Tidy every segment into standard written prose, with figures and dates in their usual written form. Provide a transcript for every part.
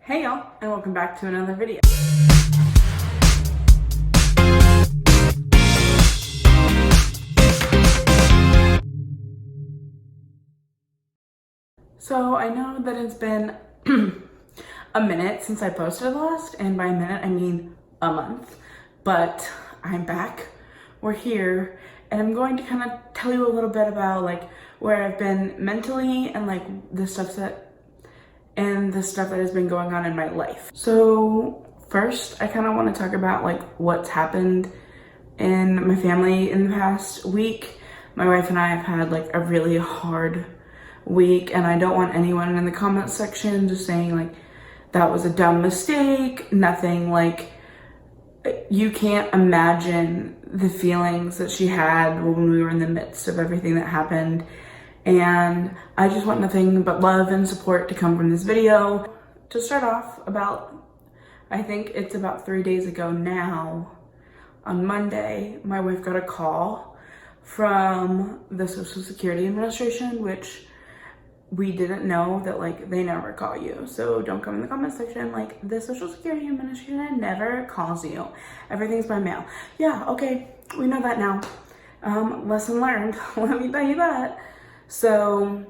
Hey y'all, and welcome back to another video. So I know that it's been a minute since I posted last, and by a minute I mean a month, but I'm back, we're here, and I'm going to kind of tell you a little bit about like where I've been mentally and like the stuff that has been going on in my life. So first, I kind of want to talk about like what's happened in my family in the past week. My wife and I have had like a really hard week, and I don't want anyone in the comment section just saying like that was a dumb mistake. Nothing. Like, you can't imagine the feelings that she had when we were in the midst of everything that happened. And I just want nothing but love and support to come from this video. To start off, I think it's about 3 days ago now, on Monday, my wife got a call from the Social Security Administration, which we didn't know that like they never call you. So don't come in the comment section like the Social Security Administration never calls you. Everything's by mail. Yeah, okay, we know that now. Lesson learned, let me tell you that. So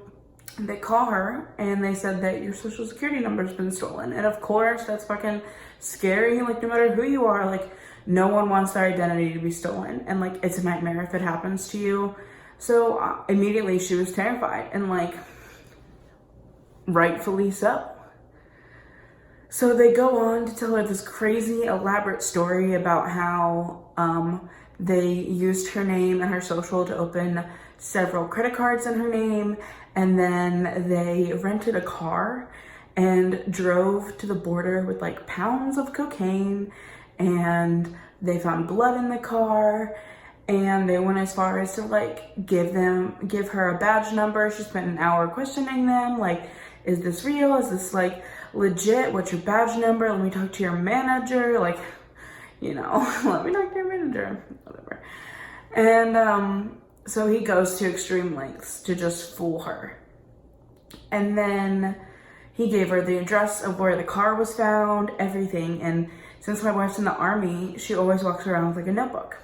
they call her and they said that your Social Security number's been stolen. And of course, that's fucking scary. Like, no matter who you are, like, no one wants their identity to be stolen. And like, it's a nightmare if it happens to you. So immediately she was terrified, and like, rightfully so. So they go on to tell her this crazy elaborate story about how they used her name and her social to open several credit cards in her name, and then they rented a car and drove to the border with like pounds of cocaine, and they found blood in the car, and they went as far as to like give her a badge number. She spent an hour questioning them, like, is this real? Is this like legit? What's your badge number? Let me talk to your manager. Like, you know, let me talk to your manager, whatever. And so he goes to extreme lengths to just fool her. And then he gave her the address of where the car was found, everything. And since my wife's in the Army, she always walks around with like a notebook.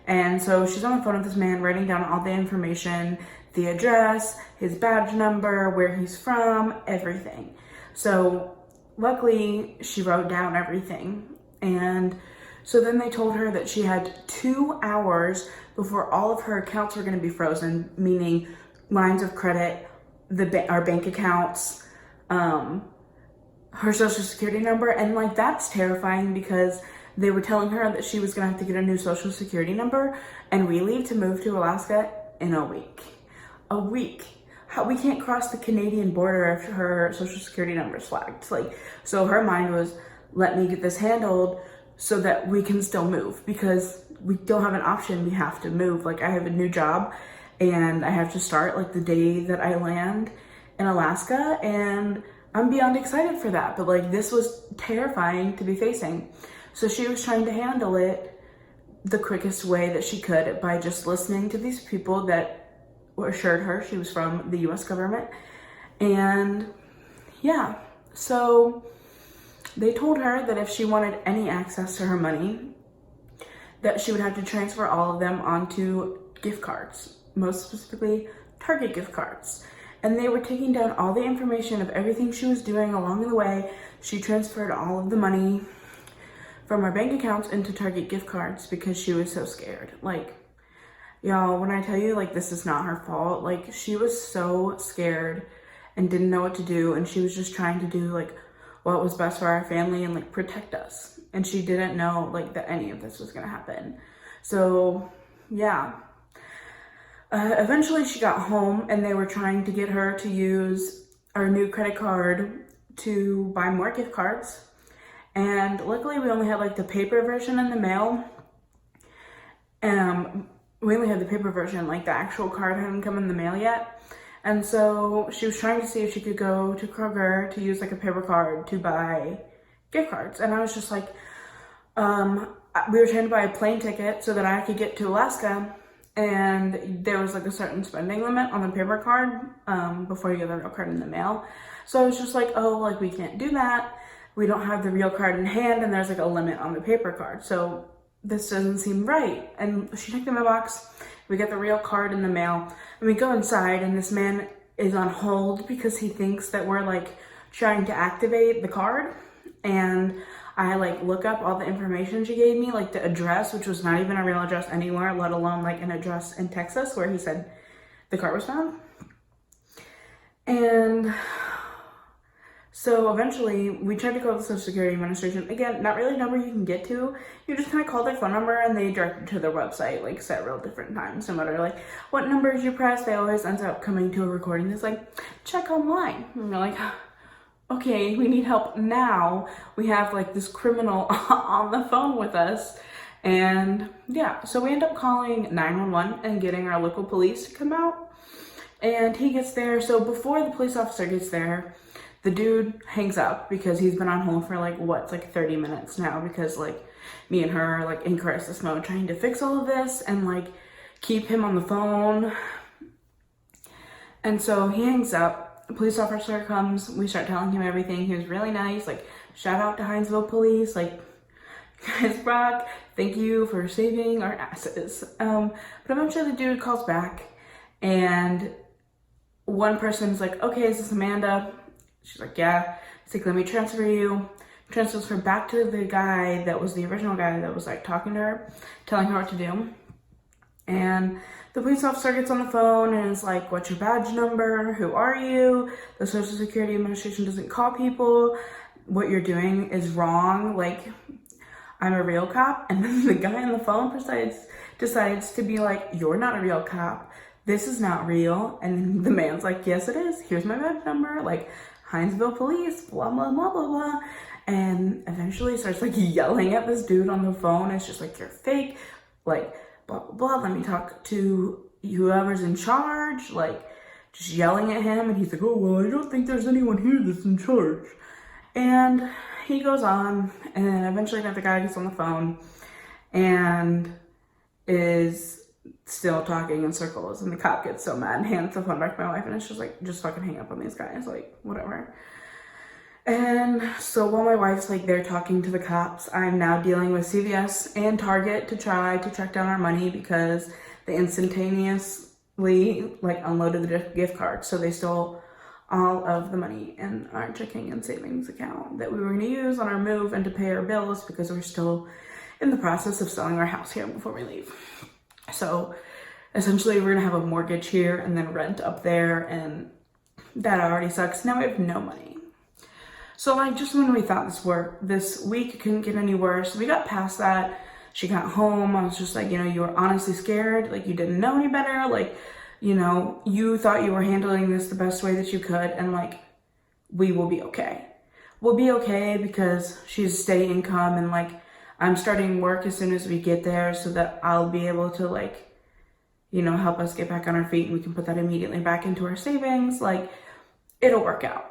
And so she's on the phone with this man, writing down all the information, the address, his badge number, where he's from, everything. So luckily she wrote down everything. And so then they told her that she had 2 hours before all of her accounts were going to be frozen, meaning lines of credit, our bank accounts, her Social Security number. And like, that's terrifying, because they were telling her that she was going to have to get a new Social Security number, and we leave to move to Alaska in a week. A week. We can't cross the Canadian border if her Social Security number is flagged. Like, so her mind was, let me get this handled so that we can still move, because we don't have an option. We have to move. Like, I have a new job and I have to start like the day that I land in Alaska, and I'm beyond excited for that. But like, this was terrifying to be facing. So she was trying to handle it the quickest way that she could by just listening to these people that assured her she was from the US government. And yeah, so they told her that if she wanted any access to her money, that she would have to transfer all of them onto gift cards, most specifically Target gift cards. And they were taking down all the information of everything she was doing along the way. She transferred all of the money from her bank accounts into Target gift cards because she was so scared. Like, y'all, when I tell you, like, this is not her fault, like, she was so scared and didn't know what to do, and she was just trying to do like what was best for our family and like protect us. And she didn't know like that any of this was gonna happen. So yeah, eventually she got home, and they were trying to get her to use our new credit card to buy more gift cards. And luckily we only had like the paper version in the mail. We only had the paper version, like the actual card hadn't come in the mail yet. And so she was trying to see if she could go to Kroger to use like a paper card to buy gift cards. And I was just like, we were trying to buy a plane ticket so that I could get to Alaska, and there was like a certain spending limit on the paper card before you get the real card in the mail. So I was just like, oh, like we can't do that. We don't have the real card in hand, and there's like a limit on the paper card. So this doesn't seem right. And she took them in a box. We get the real card in the mail, and we go inside, and this man is on hold because he thinks that we're like trying to activate the card. And I like look up all the information she gave me, like the address, which was not even a real address anywhere, let alone like an address in Texas where he said the card was found. And so eventually we tried to call the Social Security Administration. Again, not really a number you can get to. You just kind of call their phone number and they direct you to their website like several different times. No matter like what numbers you press, they always end up coming to a recording that's like, check online. And you're like, okay, we need help now. We have like this criminal on the phone with us. And yeah, so we end up calling 911 and getting our local police to come out. And he gets there. So before the police officer gets there, the dude hangs up because he's been on hold for like, what, it's like 30 minutes now, because like me and her are like in crisis mode trying to fix all of this and like keep him on the phone. And so he hangs up. The police officer comes. We start telling him everything. He was really nice. Like, shout out to Hinesville Police. Like, guys rock. Thank you for saving our asses. But eventually the dude calls back, and one person's like, okay, is this Amanda? She's like, yeah. He's like, let me transfer you. Transfers her back to the guy that was the original guy that was like talking to her, telling her what to do. And the police officer gets on the phone and is like, what's your badge number? Who are you? The Social Security Administration doesn't call people. What you're doing is wrong. Like, I'm a real cop. And then the guy on the phone decides to be like, you're not a real cop. This is not real. And the man's like, yes, it is. Here's my badge number. Like, Hinesville Police, blah, blah, blah, blah, blah. And eventually starts like yelling at this dude on the phone. It's just like, you're fake. Like, blah, blah, blah. Let me talk to whoever's in charge. Like, just yelling at him. And he's like, oh, well, I don't think there's anyone here that's in charge. And he goes on. And then eventually another guy gets on the phone and is still talking in circles, and the cop gets so mad and hands the phone back to my wife, and it's just like, just fucking hang up on these guys, like, whatever. And so while my wife's like there talking to the cops, I'm now dealing with CVS and Target to try to track down our money because they instantaneously like unloaded the gift card, so they stole all of the money in our checking and savings account that we were going to use on our move and to pay our bills, because we're still in the process of selling our house here before we leave. So essentially we're gonna have a mortgage here and then rent up there, and that already sucks. Now we have no money. So like, just when we thought this week couldn't get any worse, we got past that. She got home. I was just like, you know, you were honestly scared. Like, you didn't know any better. Like, you know, you thought you were handling this the best way that you could, and like, we will be okay. We'll be okay because she's steady income, and like, I'm starting work as soon as we get there so that I'll be able to like, you know, help us get back on our feet, and we can put that immediately back into our savings. Like, it'll work out.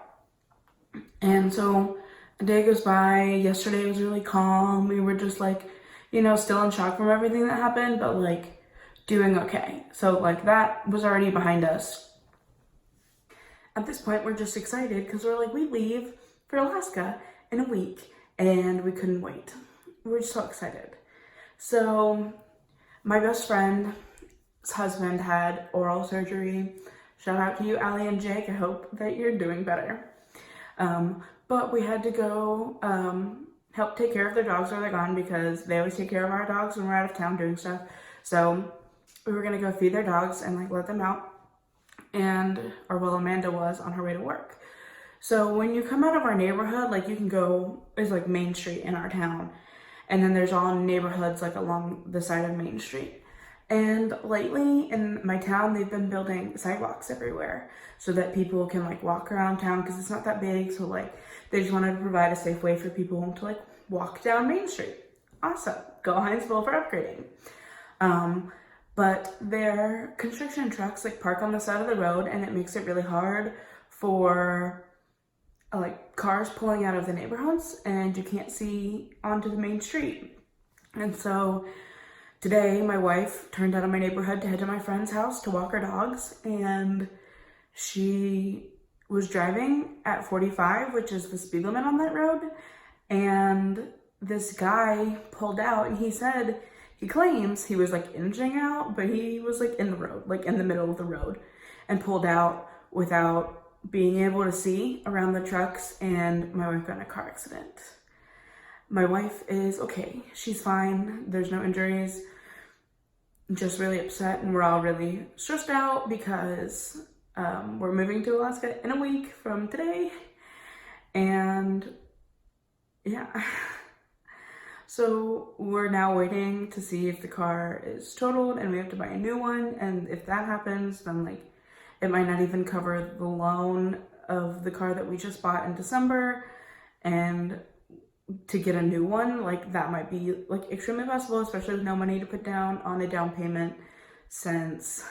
And so a day goes by. Yesterday was really calm. We were just like, you know, still in shock from everything that happened, but like doing okay. So like, that was already behind us. At this point, we're just excited because we're like, we leave for Alaska in a week, and we couldn't wait. We're just so excited. So my best friend's husband had oral surgery. Shout out to you, Allie and Jake. I hope that you're doing better. But we had to go help take care of their dogs while they're gone, because they always take care of our dogs when we're out of town doing stuff. So we were gonna go feed their dogs and like let them out. Amanda was on her way to work. So when you come out of our neighborhood, like, you can go, it's like Main Street in our town. And then there's all neighborhoods like along the side of Main Street. And lately in my town, they've been building sidewalks everywhere so that people can like walk around town, because it's not that big. So like, they just wanted to provide a safe way for people to like walk down Main Street. Awesome. Go Hinesville for upgrading. But their construction trucks like park on the side of the road, and it makes it really hard for like cars pulling out of the neighborhoods, and you can't see onto the main street. And so today my wife turned out of my neighborhood to head to my friend's house to walk her dogs, and she was driving at 45, which is the speed limit on that road, and this guy pulled out, and he claims he was like inching out, but he was like in the road, like in the middle of the road, and pulled out without being able to see around the trucks, and my wife got in a car accident. My wife is okay. She's fine. There's no injuries. Just really upset, and we're all really stressed out because we're moving to Alaska in a week from today. And yeah. So we're now waiting to see if the car is totaled and we have to buy a new one. And if that happens, then like it might not even cover the loan of the car that we just bought in December. And to get a new one, like that might be like extremely possible, especially with no money to put down on a down payment since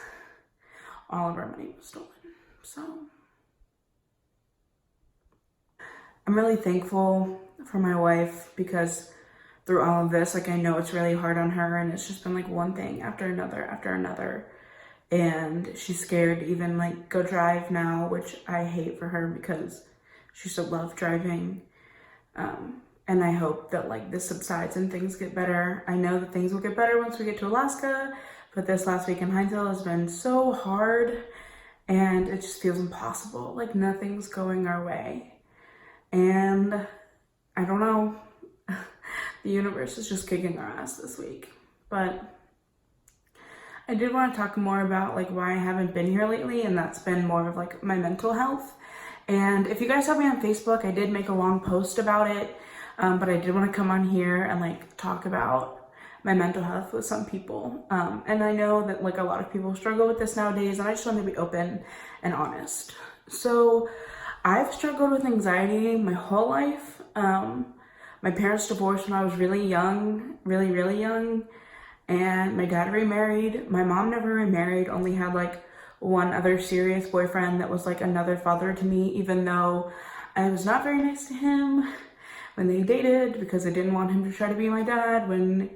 all of our money was stolen. So I'm really thankful for my wife because through all of this, like I know it's really hard on her, and it's just been like one thing after another. And she's scared to even like go drive now, which I hate for her because she used to love driving. And I hope that like this subsides and things get better. I know that things will get better once we get to Alaska, but this last week in Hinesville has been so hard and it just feels impossible. Like nothing's going our way. And I don't know, the universe is just kicking our ass this week. But I did want to talk more about like why I haven't been here lately, and that's been more of like my mental health. And if you guys saw me on Facebook, I did make a long post about it. But I did want to come on here and like talk about my mental health with some people. And I know that like a lot of people struggle with this nowadays, and I just want to be open and honest. So I've struggled with anxiety my whole life. My parents divorced when I was really young, really young. And my dad remarried. My mom never remarried, only had like one other serious boyfriend that was like another father to me, even though I was not very nice to him when they dated because I didn't want him to try to be my dad when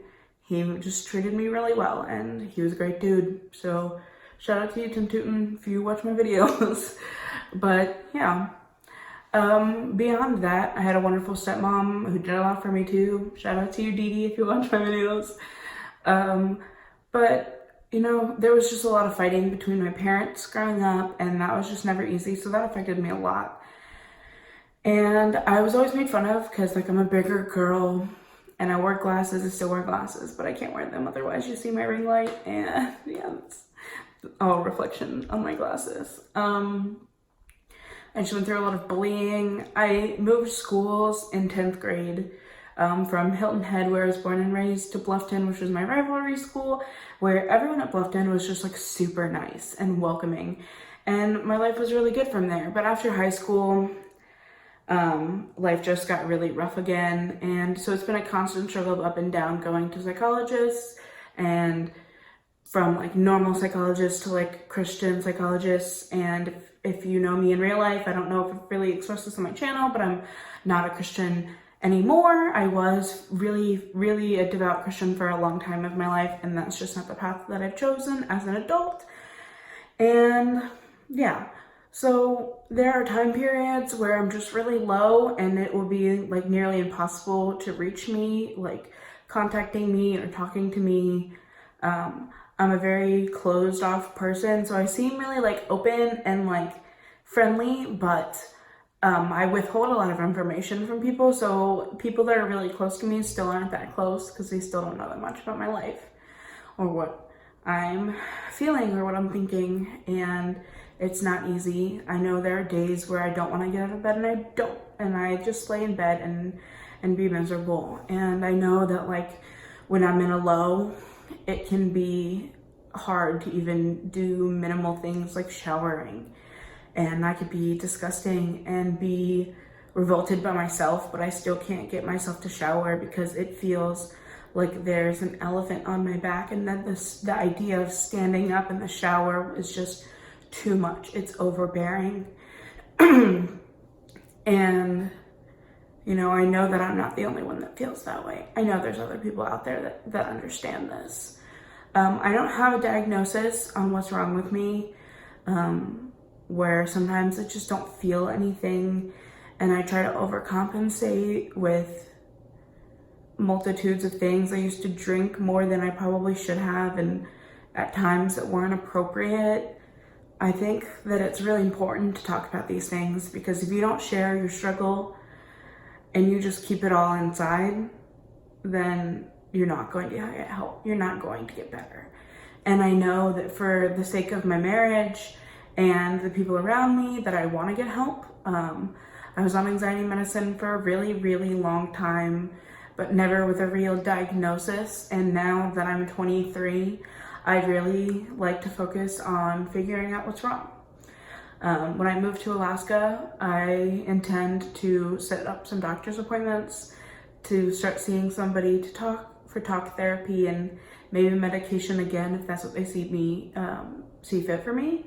he just treated me really well, and he was a great dude. So shout out to you, Tim Tootin, if you watch my videos. But yeah, beyond that, I had a wonderful stepmom who did a lot for me too. Shout out to you, Dee Dee, if you watch my videos. But you know, there was just a lot of fighting between my parents growing up, and that was just never easy. So that affected me a lot. And I was always made fun of because like I'm a bigger girl and I wear glasses. I still wear glasses, but I can't wear them. Otherwise you see my ring light, and yeah, it's all reflection on my glasses. I just went through a lot of bullying. I moved schools in 10th grade from Hilton Head, where I was born and raised, to Bluffton, which was my rivalry school, where everyone at Bluffton was just like super nice and welcoming. And my life was really good from there. But after high school, life just got really rough again, and so it's been a constant struggle of up and down, going to psychologists, and from like normal psychologists to like Christian psychologists. And if you know me in real life, I don't know if I've really expressed this on my channel, but I'm not a Christian anymore. I was really a devout Christian for a long time of my life, and that's just not the path that I've chosen as an adult. And yeah, so there are time periods where I'm just really low, and it will be like nearly impossible to reach me, like contacting me or talking to me. I'm a very closed off person, so I seem really like open and like friendly, but I withhold a lot of information from people. So people that are really close to me still aren't that close because they still don't know that much about my life or what I'm feeling or what I'm thinking. And it's not easy. I know there are days where I don't want to get out of bed, and I don't, and I just lay in bed and be miserable. And I know that like when I'm in a low, it can be hard to even do minimal things like showering, and I could be disgusting and be revolted by myself, but I still can't get myself to shower because it feels like there's an elephant on my back, and then the idea of standing up in the shower is just too much. It's overbearing. And you know, I know that I'm not the only one that feels that way. I know there's other people out there that understand this. I don't have a diagnosis on what's wrong with me. where sometimes I just don't feel anything, and I try to overcompensate with multitudes of things. I used to drink more than I probably should have, and at times that weren't appropriate. I think that it's really important to talk about these things, because if you don't share your struggle and you just keep it all inside, then you're not going to get help. You're not going to get better. And I know that for the sake of my marriage and the people around me, that I want to get help. I was on anxiety medicine for a really, really long time, but never with a real diagnosis. And now that I'm 23, I really like to focus on figuring out what's wrong. When I move to Alaska, I intend to set up some doctor's appointments, to start seeing somebody to talk therapy and maybe medication again, if that's what they see fit for me,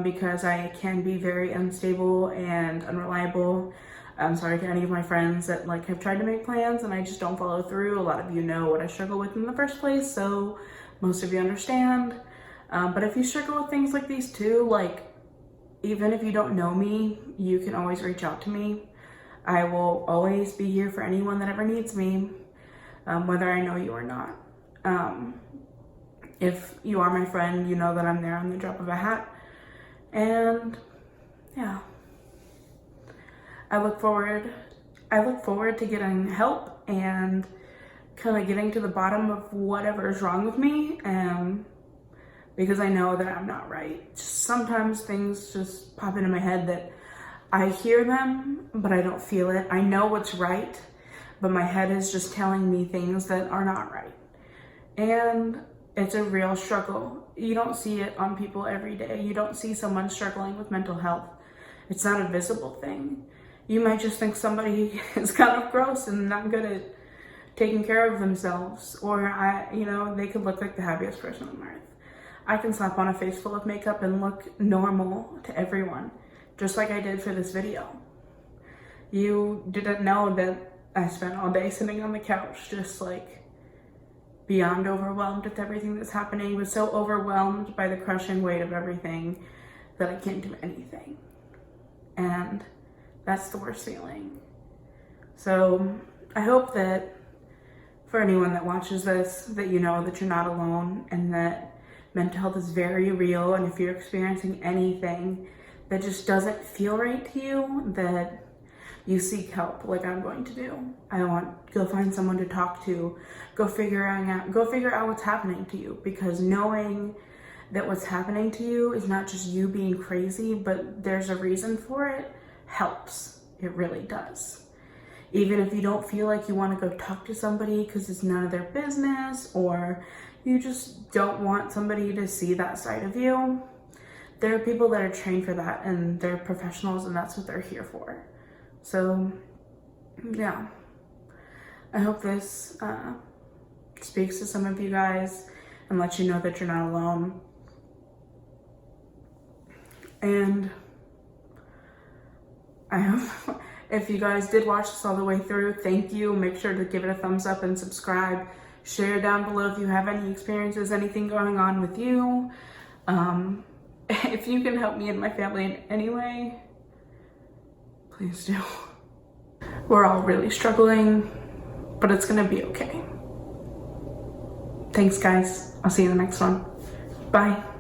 because I can be very unstable and unreliable. I'm sorry to any of my friends that have tried to make plans and I just don't follow through. A lot of you know what I struggle with in the first place, so most of you understand. But if you struggle with things like these too, even if you don't know me, you can always reach out to me. I will always be here for anyone that ever needs me, whether I know you or not. If you are my friend, you know that I'm there on the drop of a hat. And yeah, I look forward to getting help and kind of getting to the bottom of whatever is wrong with me, because I know that I'm not right. Sometimes things just pop into my head that I hear them, but I don't feel it. I know what's right, but my head is just telling me things that are not right. And it's a real struggle. You don't see it on people every day. You don't see someone struggling with mental health. It's not a visible thing. You might just think somebody is kind of gross and not good at taking care of themselves, or they could look like the happiest person on earth. I can slap on a face full of makeup and look normal to everyone, just like I did for this video. You didn't know that I spent all day sitting on the couch, just beyond overwhelmed with everything that's happening, but so overwhelmed by the crushing weight of everything that I can't do anything. And that's the worst feeling. So I hope that for anyone that watches this, that you know that you're not alone, and that mental health is very real. And if you're experiencing anything that just doesn't feel right to you, that you seek help, like I'm going to do. Go find someone to talk to, go figure out what's happening to you, because knowing that what's happening to you is not just you being crazy, but there's a reason for it, helps. It really does. Even if you don't feel like you want to go talk to somebody because it's none of their business, or you just don't want somebody to see that side of you, there are people that are trained for that, and they're professionals, and that's what they're here for. So yeah, I hope this speaks to some of you guys and lets you know that you're not alone. And I hope if you guys did watch this all the way through, thank you. Make sure to give it a thumbs up and subscribe. Share down below if you have any experiences, anything going on with you. If you can help me and my family in any way, please do. We're all really struggling, but it's gonna be okay. Thanks, guys. I'll see you in the next one. Bye.